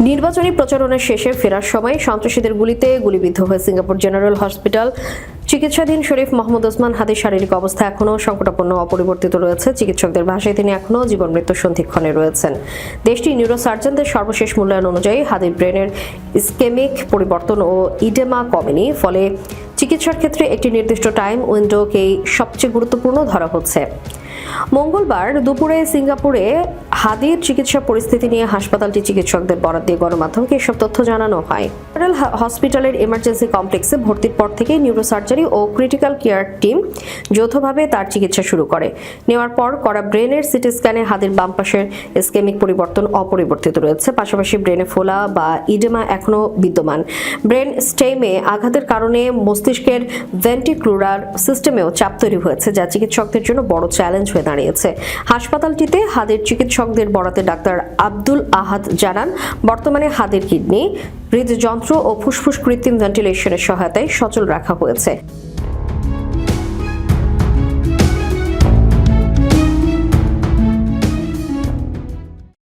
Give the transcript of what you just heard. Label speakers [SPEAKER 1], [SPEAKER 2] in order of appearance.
[SPEAKER 1] নির্বাচনী প্রচারণা শেষে ফেরার সময় সন্ত্রাসীদের গুলিতে গুলিবিদ্ধ হয়ে সিঙ্গাপুর জেনারেল হসপিটাল চিকিৎসাধীন শরীফ মোহাম্মদ ওসমান হাদির শারীরিক অবস্থা এখনও সংকটাপন্ন অপরিবর্তিত রয়েছে। চিকিৎসকদের ভাষায় তিনি এখনও জীবন মৃত্যু সন্ধিক্ষণে রয়েছেন। দেশটির নিউরোসার্জনদের সর্বশেষ মূল্যায়ন অনুযায়ী হাদির ব্রেনের ইসকেমিক পরিবর্তন ও ইডেমা কমেনি, ফলে চিকিৎসার ক্ষেত্রে একটি নির্দিষ্ট টাইম উইন্ডোকেই সবচেয়ে গুরুত্বপূর্ণ ধরা হচ্ছে। মঙ্গলবার দুপুরে সিঙ্গাপুরে হাদির চিকিৎসা পরিস্থিতি নিয়ে হাসপাতালটি চিকিৎসকদের বরাত দিয়ে গণমাধ্যমকে এসব তথ্য জানানো হয়। জেনারেল হসপিটালের ইমার্জেন্সি কমপ্লেক্সে ভর্তির পর থেকে নিউরোসার্জারি ও ক্রিটিক্যাল কেয়ার টিম যৌথভাবে তার চিকিৎসা শুরু করে। নেওয়ার পর করা ব্রেনের সিটি স্ক্যানে হাদির বাম পাশের ইসকেমিক পরিবর্তন অপরিবর্তিত রয়েছে, পাশাপাশি ব্রেনে ফোলা বা ইডেমা এখনও বিদ্যমান। ব্রেন স্টেমে আঘাতের কারণে মস্তিষ্কের ভেন্ট্রিকুলার সিস্টেমেও চাপ তৈরি হয়েছে, যা চিকিৎসকদের জন্য বড় চ্যালেঞ্জ হয়ে দাঁড়িয়েছে। হাসপাতালটিতে হাদির চিকিৎসকদের বরাতে ডাক্তার আব্দুল আহাদ জানান, বর্তমানে হাদির কিডনি, হৃদযন্ত্র ও ফুসফুস কৃত্রিম ভেন্টিলেশনের সহায়তায় সচল রাখা হয়েছে।